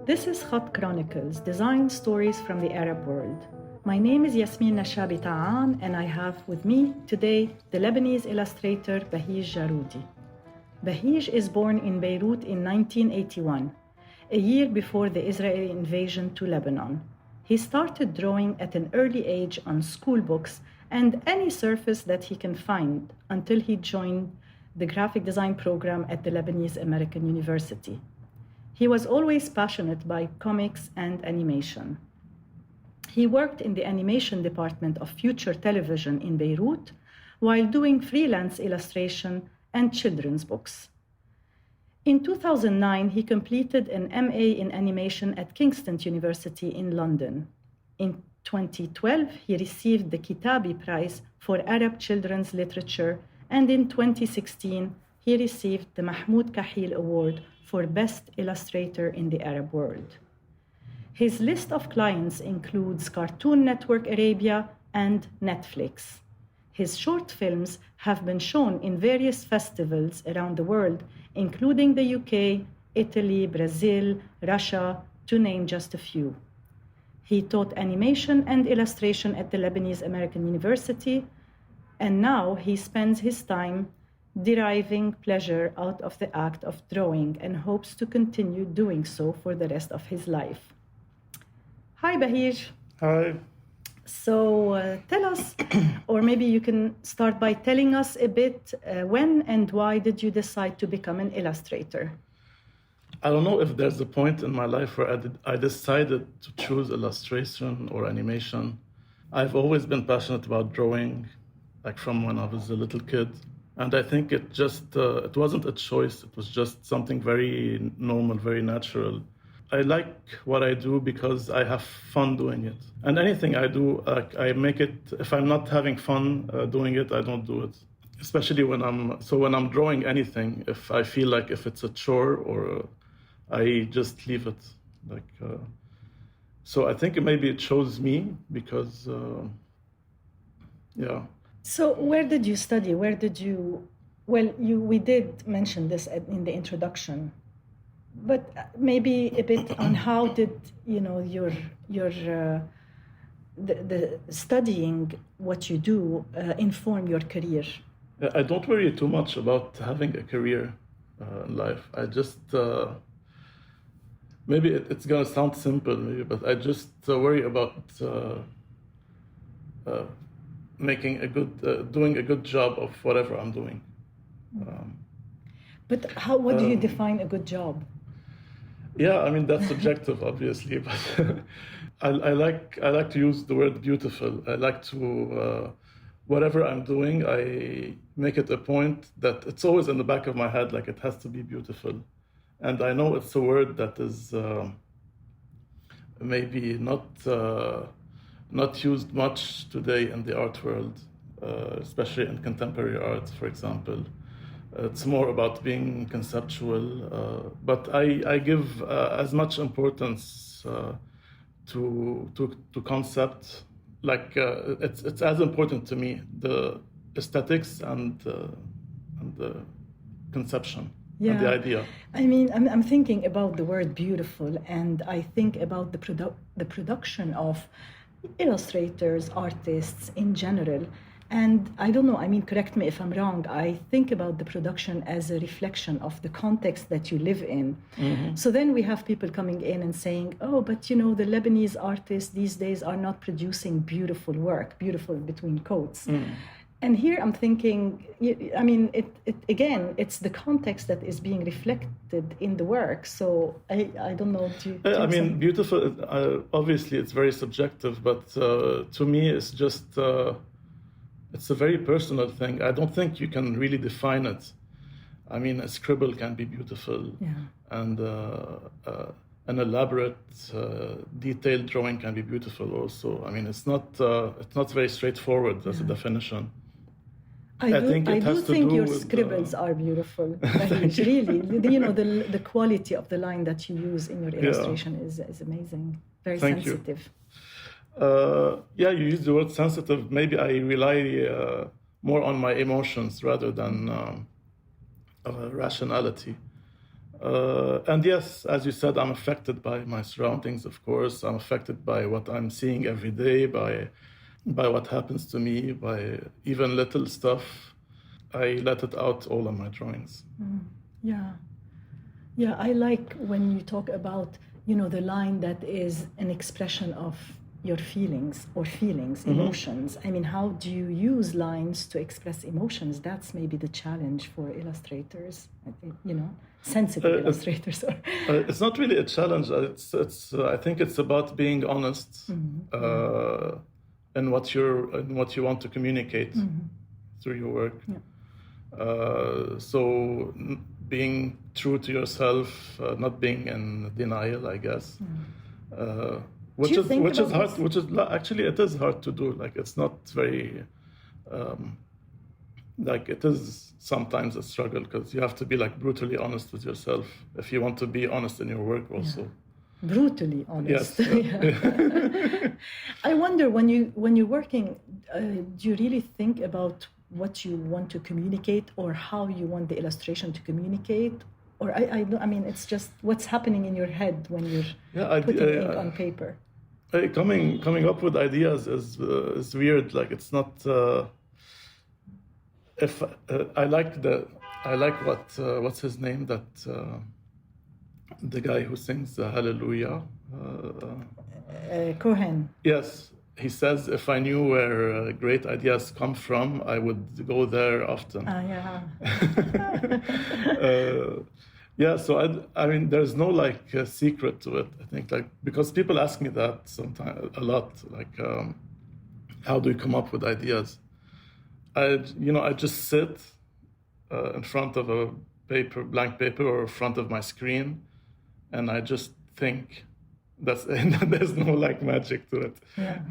This is Khatt Chronicles, design stories from the Arab world. My name is Yasmine Nachabe Taan, and I have with me today the Lebanese illustrator Bahij Jaroudi. Bahij is born in Beirut in 1981, a year before the Israeli invasion to Lebanon. He started drawing at an early age on school books and any surface that he can find until he joined the graphic design program at the Lebanese American University. He was always passionate by comics and animation. He worked in the animation department of Future Television in Beirut while doing freelance illustration and children's books. In 2009, he completed an MA in animation at Kingston University in London. In 2012, he received the Kitabi Prize for Arab Children's Literature, and in 2016, he received the Mahmoud Kahil Award for Best Illustrator in the Arab world. His list of clients includes Cartoon Network Arabia and Netflix. His short films have been shown in various festivals around the world, including the UK, Italy, Brazil, Russia, to name just a few. He taught animation and illustration at the Lebanese American University, and now he spends his time deriving pleasure out of the act of drawing and hopes to continue doing so for the rest of his life. Hi, Bahij. Hi. So tell us, or maybe you can start by telling us a bit, when and why did you decide to become an illustrator? I don't know if there's a point in my life where I decided to choose illustration or animation. I've always been passionate about drawing, like from when I was a little kid. And I think it wasn't a choice. It was just something very normal, very natural. I like what I do because I have fun doing it. And anything I do, I make it, if I'm not having fun doing it, I don't do it. Especially when I'm drawing anything, if I feel like if it's a chore or I just leave it. So I think maybe it chose me because, yeah. So where did you study? We did mention this in the introduction, but maybe a bit on how did the studying what you do inform your career? I don't worry too much about having a career in life. I just maybe it's gonna sound simple, maybe, but I just worry about doing a good job of whatever I'm doing. But what do you define a good job? Yeah, I mean that's subjective, obviously, but I like to use the word beautiful. I like to whatever I'm doing, I make it a point that it's always in the back of my head, like it has to be beautiful. And I know it's a word that is maybe not used much today in the art world, especially in contemporary art, for example. It's more about being conceptual, but I give as much importance to concept. Like it's as important to me, the aesthetics and the conception. Yeah. And the idea. I mean, I'm thinking about the word beautiful, and I think about the production of illustrators, artists in general. And I don't know, I mean, correct me if I'm wrong, I think about the production as a reflection of the context that you live in. Mm-hmm. So then we have people coming in and saying, oh, but the Lebanese artists these days are not producing beautiful work, beautiful between quotes. Mm. And here I'm thinking, I mean, again, it's the context that is being reflected in the work. So I don't know. I mean, beautiful, obviously it's very subjective, but to me it's just, it's a very personal thing. I don't think you can really define it. I mean, a scribble can be beautiful, yeah. And an elaborate, detailed drawing can be beautiful also. I mean, it's not very straightforward as a definition. I do think your scribbles are beautiful. Really, the quality of the line that you use in your illustration is amazing. Very Thank sensitive. You use the word sensitive. Maybe I rely more on my emotions rather than rationality. And yes, as you said, I'm affected by my surroundings, of course. I'm affected by what I'm seeing every day, by what happens to me, by even little stuff. I let it out all on my drawings. Yeah. Yeah, I like when you talk about, the line that is an expression of your feelings, emotions. I mean, how do you use lines to express emotions? That's maybe the challenge for illustrators, I think, sensitive illustrators. It's not really a challenge. I think it's about being honest in what you want to communicate through your work. Yeah. So being true to yourself, not being in denial, I guess. Which is hard. Which is actually, it is hard to do. Like, it's not very. It is sometimes a struggle because you have to be brutally honest with yourself if you want to be honest in your work also. Yeah. Brutally honest. Yes. I wonder, when you're working, do you really think about what you want to communicate or how you want the illustration to communicate? Or I mean, it's just what's happening in your head when you're putting ink on paper. Coming up with ideas is weird. Like, it's not. If I like what's his name, that the guy who sings Hallelujah. Cohen. Yes. He says, if I knew where great ideas come from, I would go there often. Yeah. So I mean, there's no secret to it. I think because people ask me that sometimes a lot. How do you come up with ideas? I just sit in front of a blank paper, or in front of my screen, and I just think. There's no magic to it. Yeah.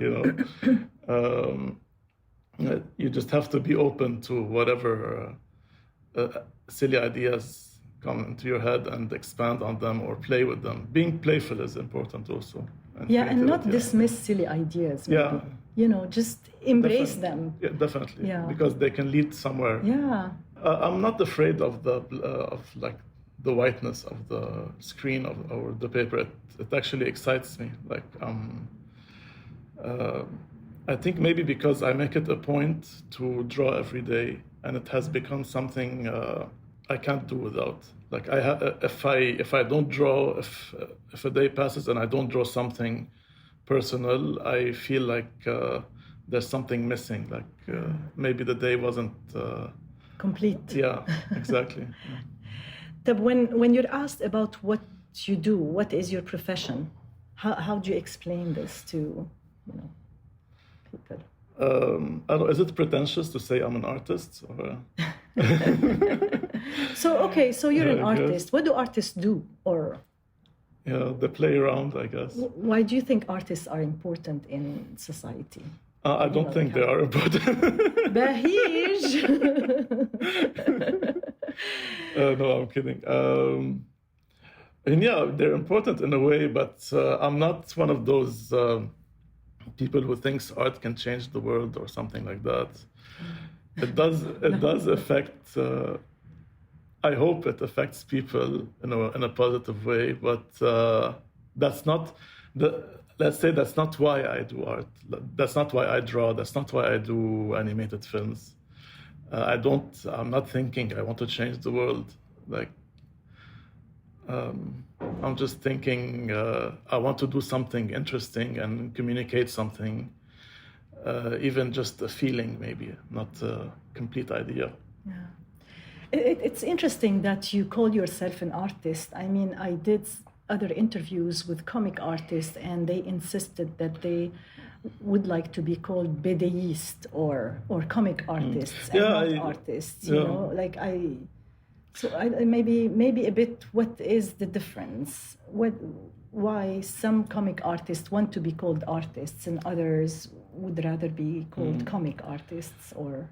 You just have to be open to whatever silly ideas come into your head and expand on them or play with them. Being playful is important also. And not dismiss silly ideas. Maybe. Yeah. Just embrace them. Yeah, definitely. Yeah. Because they can lead somewhere. Yeah. I'm not afraid of the whiteness of the screen or the paper. It actually excites me. I think maybe because I make it a point to draw every day, and it has become something I can't do without. If I don't draw, if a day passes and I don't draw something personal, I feel there's something missing. Maybe the day wasn't complete. Yeah, exactly. Yeah. When you're asked about what you do, what is your profession, how do you explain this to people? I don't know, is it pretentious to say I'm an artist? Or... So you're an artist. What do artists do? Or they play around, I guess. Why do you think artists are important in society? I don't think they are important. Bahij! No, I'm kidding. And they're important in a way, but I'm not one of those people who thinks art can change the world or something like that. It does affect. I hope it affects people in a positive way, but that's not let's say that's not why I do art. That's not why I draw. That's not why I do animated films. I'm not thinking I want to change the world. I'm just thinking I want to do something interesting and communicate something, even just a feeling, maybe, not a complete idea. Yeah. It's interesting that you call yourself an artist. I mean, I did other interviews with comic artists, and they insisted that they would like to be called bedayist or comic artists and not artists. Maybe a bit. What is the difference? Why some comic artists want to be called artists and others would rather be called comic artists or?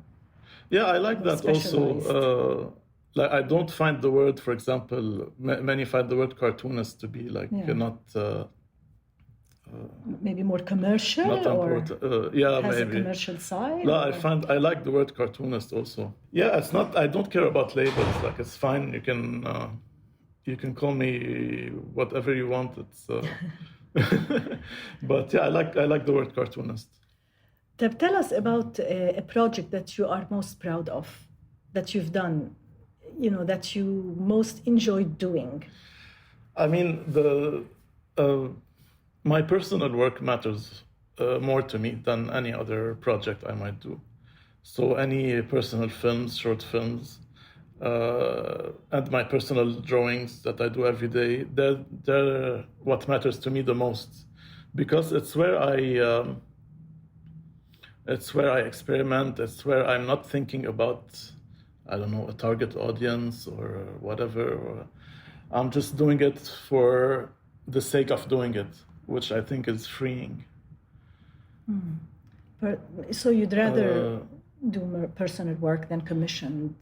Yeah, I like that also. I don't find the word, for example, many find the word cartoonist to be not. Maybe more commercial, not important. Has maybe a commercial side. No, I like the word cartoonist also. Yeah, it's not. I don't care about labels. It's fine. you can call me whatever you want. It's, but yeah, I like the word cartoonist. Tell us about a project that you are most proud of, that you've done, that you most enjoyed doing. I mean, my personal work matters more to me than any other project I might do. So any personal films, short films, and my personal drawings that I do every day, they're what matters to me the most, because it's where I experiment. It's where I'm not thinking about, I don't know, a target audience or whatever. Or I'm just doing it for the sake of doing it, which I think is freeing. So you'd rather do more personal work than commissioned?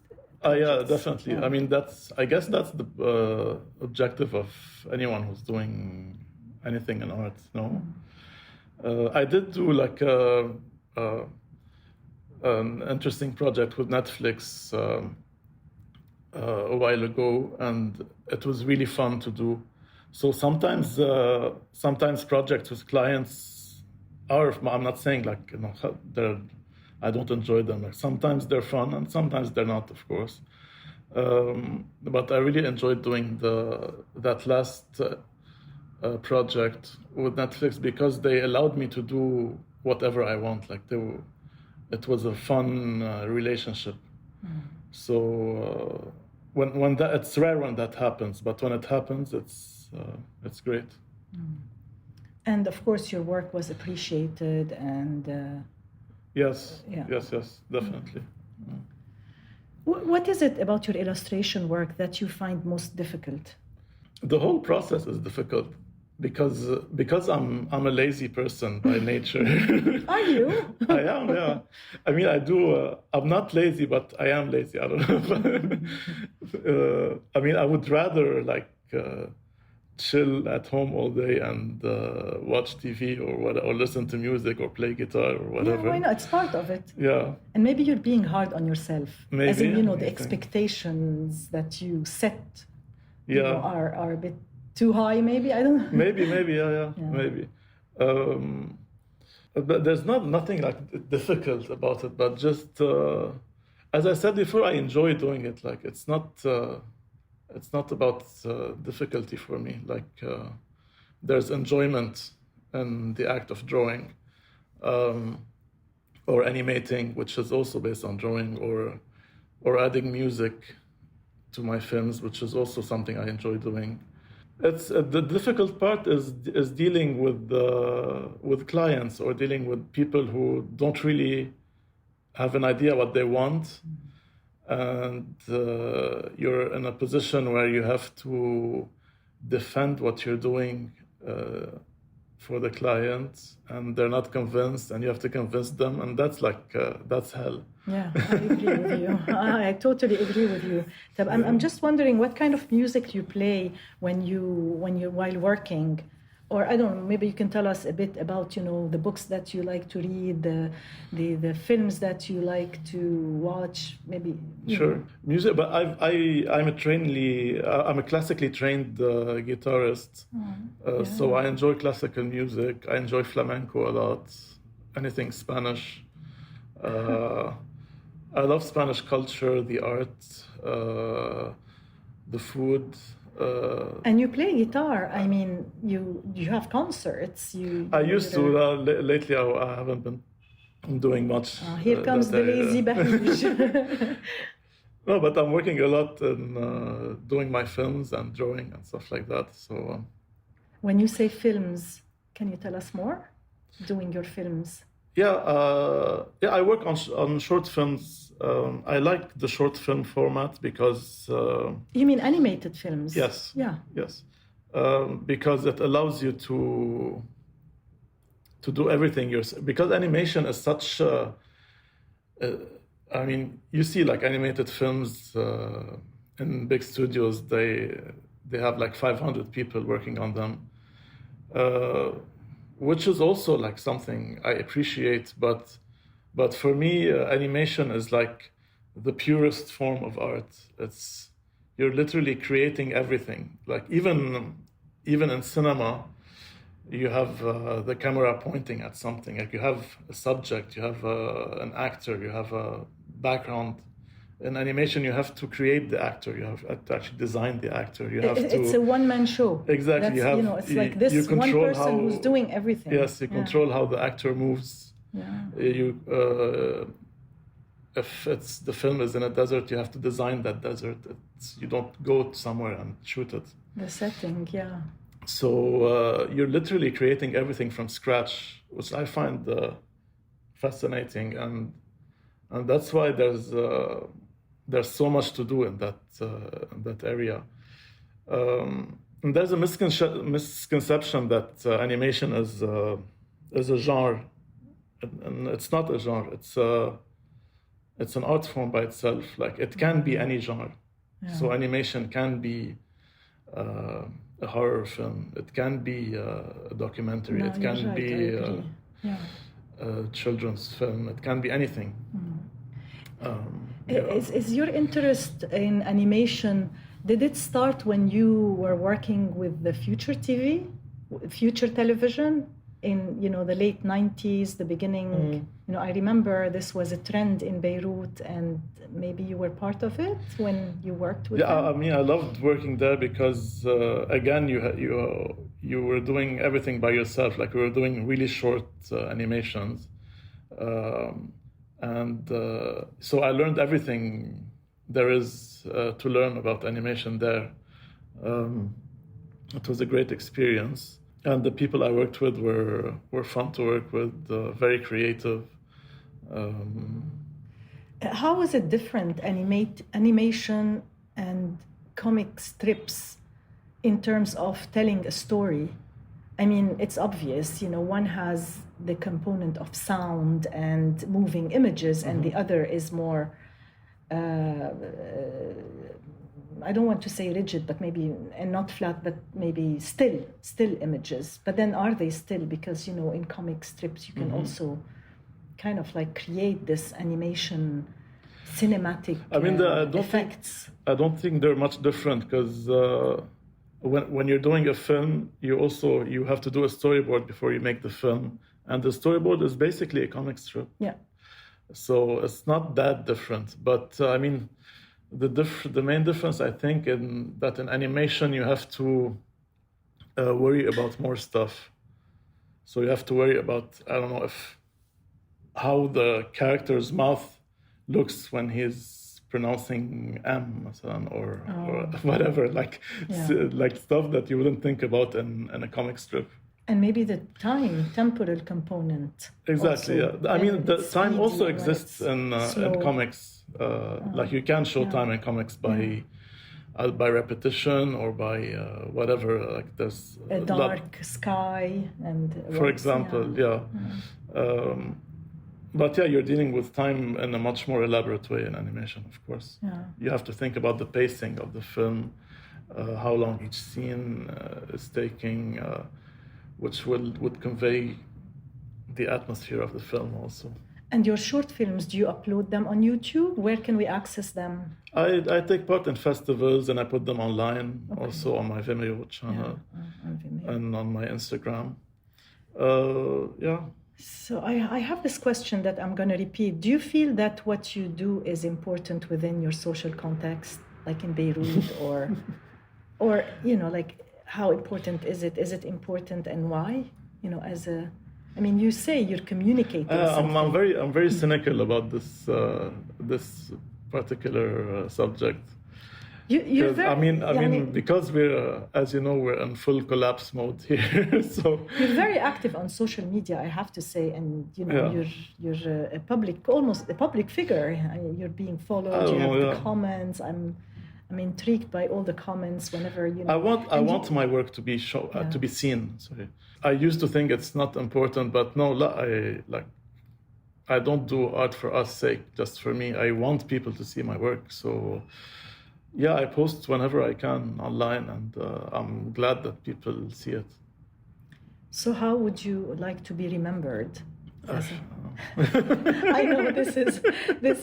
Yeah, definitely. Yeah. I mean, I guess that's the objective of anyone who's doing anything in art. No, I did do like an interesting project with Netflix a while ago, and it was really fun to do. So sometimes projects with clients are, I'm not saying like, I don't enjoy them. Like sometimes they're fun and sometimes they're not, of course. But I really enjoyed doing that last project with Netflix, because they allowed me to do whatever I want. Like it was a fun relationship. So when that, it's rare when that happens, but when it happens, it's great. And of course, your work was appreciated and. Yes, definitely. What is it about your illustration work that you find most difficult? The whole process is difficult because I'm a lazy person by nature. Are you? I am, yeah. I mean, I do. I'm not lazy, but I am lazy. I don't know. I mean, I would rather like chill at home all day and watch TV or listen to music or play guitar or whatever. Yeah, why not? It's part of it. Yeah. And maybe you're being hard on yourself. Maybe. As in, the expectations that you set are a bit too high, maybe? I don't know. Maybe, yeah. Maybe. But there's nothing like difficult about it, but just, as I said before, I enjoy doing it. Like, it's not about difficulty for me. Like there's enjoyment in the act of drawing, or animating, which is also based on drawing, or adding music to my films, which is also something I enjoy doing. It's the difficult part is dealing with clients or dealing with people who don't really have an idea what they want. And you're in a position where you have to defend what you're doing for the client, and they're not convinced, and you have to convince them, and that's hell. Yeah, I agree with you. I totally agree with you. I'm just wondering what kind of music you play when you're while working. Or I don't know, maybe you can tell us a bit about, the books that you like to read, the films that you like to watch, maybe. Sure. Music, but I'm a classically trained guitarist. So I enjoy classical music. I enjoy flamenco a lot, anything Spanish. I love Spanish culture, the art, the food. And you play guitar. I mean, you have concerts. I used to. Lately, I haven't been doing much. Here comes the lazy Bahij. No, but I'm working a lot in doing my films and drawing and stuff like that. So. When you say films, can you tell us more? Doing your films. Yeah, I work on short films. I like the short film format because... You mean animated films? Yes. Yeah. Yes. Because it allows you to do everything yourself. Because animation is such... I mean, you see like animated films in big studios, they have like 500 people working on them. Which is also like something I appreciate, but for me, animation is like the purest form of art. you're literally creating everything. Like even in cinema, you have the camera pointing at something. Like you have a subject, you have an actor, you have a background. In animation, you have to create the actor. You have to actually design the actor. You have to. It's a one-man show. Exactly. That's, you have. It's like this one person who's doing everything. Yes, you control how the actor moves. You. If the film is in a desert, you have to design that desert. You don't go somewhere and shoot it. The setting, yeah. So you're literally creating everything from scratch, which I find fascinating, and that's why there's so much to do in that area. And there's a misconception that animation is a genre, and it's not a genre. It's an art form by itself. Like it can be any genre. Yeah. So animation can be a horror film. It can be a documentary. It can be a children's film. It can be anything. Is your interest in animation, did it start when you were working with the Future TV, Future Television in the late 90s, the beginning? I remember this was a trend in Beirut, and maybe you were part of it when you worked with them? I mean, I loved working there because again, you were doing everything by yourself. Like we were doing really short animations. So I learned everything there is to learn about animation there. It was a great experience. And the people I worked with were fun to work with, very creative. How is it different, animation and comic strips, in terms of telling a story? I mean, it's obvious, one has the component of sound and moving images, and the other is more, I don't want to say rigid, but maybe, and not flat, but maybe still images. But then are they still? Because, in comic strips, you can also kind of like create this animation, cinematic effects. I don't think they're much different because when you're doing a film, you have to do a storyboard before you make the film. And the storyboard is basically a comic strip. Yeah. So it's not that different. But I mean, the main difference, I think, in animation, you have to worry about more stuff. So you have to worry about, I don't know, how the character's mouth looks when he's pronouncing M or whatever, like stuff that you wouldn't think about in a comic strip. And maybe the temporal component. Exactly. Also. Yeah. I mean, the time also exists in comics. Like you can show time in comics by repetition or by whatever. Like there's a dark sky and. For example, but you're dealing with time in a much more elaborate way in animation. Of course, you have to think about the pacing of the film, how long each scene is taking. Which would convey the atmosphere of the film also. And your short films, do you upload them on YouTube? Where can we access them? I take part in festivals and I put them online, also on my Vimeo channel and on my Instagram. So I have this question that I'm going to repeat. Do you feel that what you do is important within your social context, like in Beirut or like, how important is it? Is it important and why? You say you're communicating. I'm very cynical about this particular subject. Because we're, as you know, we're in full collapse mode here. So you're very active on social media, I have to say, and you're almost a public figure. You're being followed. You have the comments. I'm intrigued by all the comments whenever I want my work to be to be seen. Sorry, I used to think it's not important, but no, I don't do art for us sake, just for me. I want people to see my work. So, I post whenever I can online, and I'm glad that people see it. So, how would you like to be remembered? I know this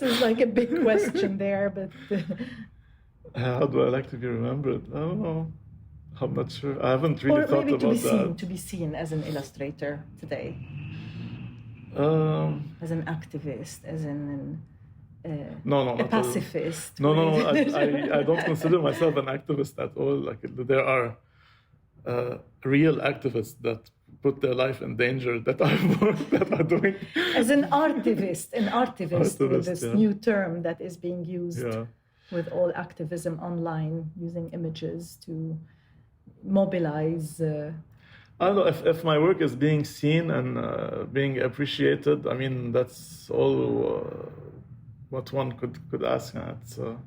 is like a big question there, but. How do I like to be remembered? I don't know. I'm not sure. I haven't really thought maybe about that. To be seen as an illustrator today, as an activist, as No, a not pacifist. No. I don't consider myself an activist at all. Like there are real activists that put their life in danger that are doing. As an artivist with this new term that is being used with all activism online, using images to mobilize. I don't know if my work is being seen and being appreciated. I mean, that's all what one could ask at. So.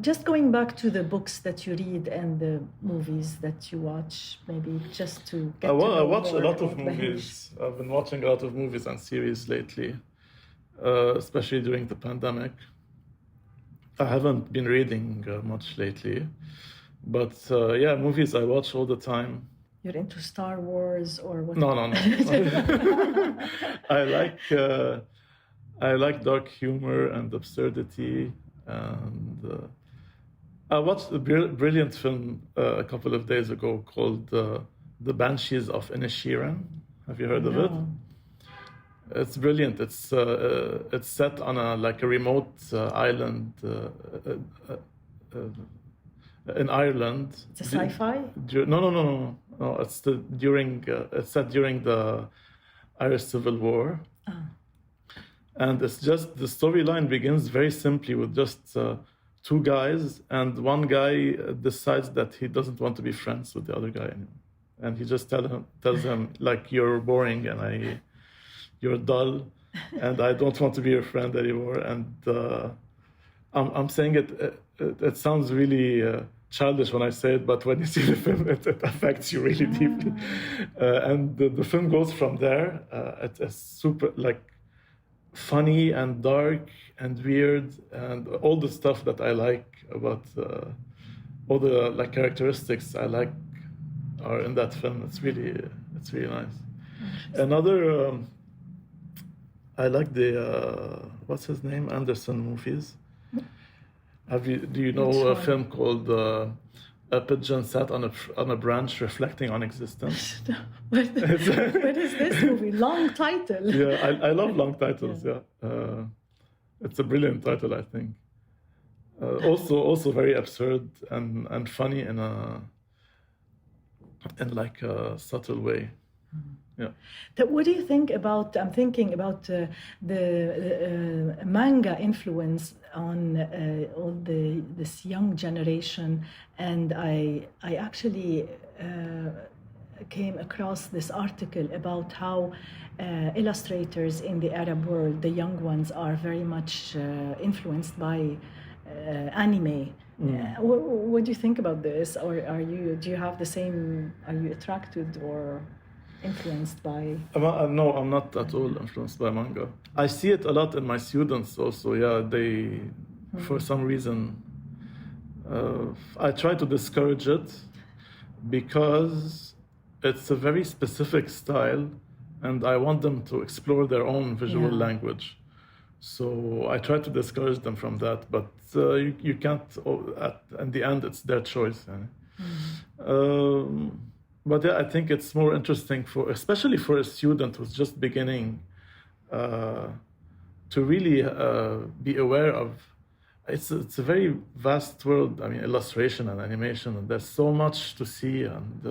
Just going back to the books that you read and the movies that you watch, maybe just to get to know I watch more a lot of about movies. I've been watching a lot of movies and series lately, especially during the pandemic. I haven't been reading much lately, but movies I watch all the time. You're into Star Wars or what? No. I like dark humor and absurdity. And I watched a brilliant film a couple of days ago called The Banshees of Inisherin. Have you heard of it? It's brilliant. It's set on a remote island in Ireland. It's a sci-fi? No. It's set during the Irish Civil War. Oh. And it's just, the storyline begins very simply with just two guys, and one guy decides that he doesn't want to be friends with the other guy anymore. And he just tells him, like, you're boring and you're dull, and I don't want to be your friend anymore. And I'm saying it sounds really childish when I say it, but when you see the film, it affects you really deeply. And the film goes from there. It's super, funny and dark and weird, and all the stuff that I like about all the characteristics I like are in that film. It's really nice. Another I like the what's his name, Anderson movies. Do you know a film called A Pigeon Sat on a Branch Reflecting on Existence? What is this movie? Long title. Yeah, I love long titles. Yeah, it's a brilliant title, I think. Also very absurd and funny in a subtle way. Yeah. What do you think about? I'm thinking about the manga influence on all this young generation, and I actually came across this article about how illustrators in the Arab world, the young ones, are very much influenced by anime. What do you think about this? Or do you have the same? Are you attracted or influenced by? No, I'm not at all influenced by manga. I see it a lot in my students also. Yeah, they, for some reason, I try to discourage it because it's a very specific style, and I want them to explore their own visual language. So I try to discourage them from that, but you can't. In the end, it's their choice. But yeah, I think it's more interesting especially for a student who's just beginning, to really be aware of. It's a very vast world. I mean, illustration and animation, and there's so much to see and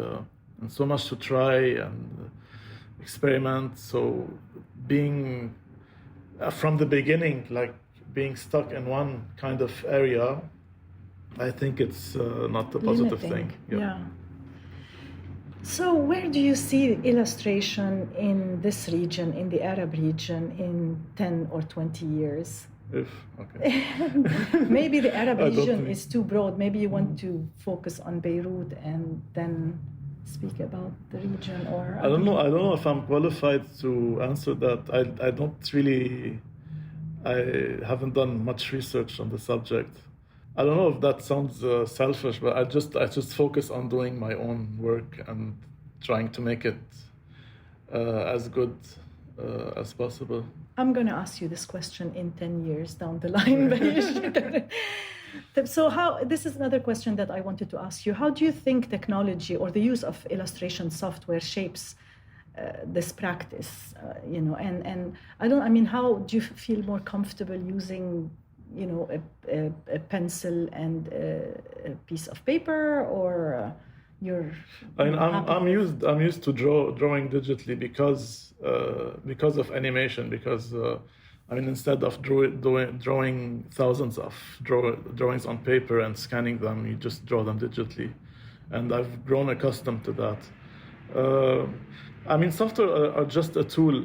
so much to try and experiment. So being from the beginning, being stuck in one kind of area, I think it's not a positive thing. Yeah. So where do you see illustration in this region, in the Arab region, in 10 or 20 years? Okay. Maybe the Arab region is too broad. Maybe you want to focus on Beirut and then speak about the region, or... I don't know if I'm qualified to answer that. I haven't done much research on the subject. I don't know if that sounds selfish, but I just focus on doing my own work and trying to make it as good as possible. I'm going to ask you this question in 10 years down the line. So this is another question that I wanted to ask you. How do you think technology or the use of illustration software shapes this practice? And how do you feel more comfortable using, a pencil and a piece of paper, or I'm used to drawing digitally because of animation. Because instead of drawing thousands of drawings on paper and scanning them, you just draw them digitally, and I've grown accustomed to that. Software are just a tool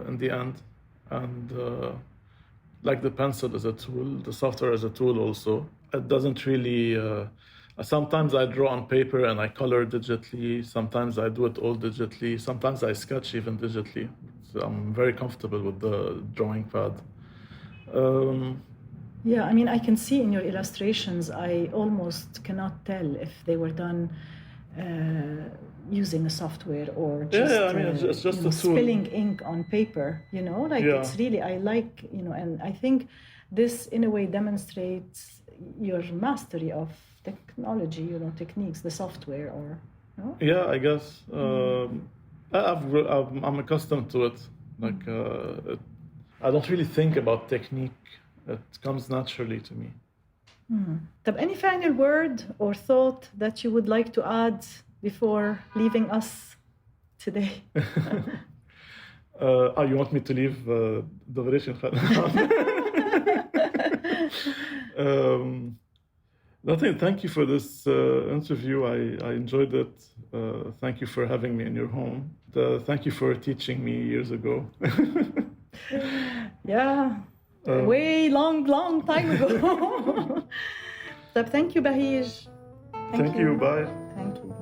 in the end, and like the pencil is a tool, the software is a tool also. It doesn't really. Sometimes I draw on paper and I color digitally. Sometimes I do it all digitally. Sometimes I sketch even digitally. So I'm very comfortable with the drawing pad. I can see in your illustrations, I almost cannot tell if they were done using a software or just, it's just a tool. Spilling ink on paper, it's really, I like, and I think this in a way demonstrates your mastery of technology, techniques, the software, or Yeah, I guess I'm accustomed to it. I don't really think about technique. It comes naturally to me. Any final word or thought that you would like to add before leaving us today? You want me to leave Dovrech Nothing. Thank you for this interview. I enjoyed it. Thank you for having me in your home. Thank you for teaching me years ago. Way long time ago. Thank you, Bahij. Thank you. Bye. Thank you.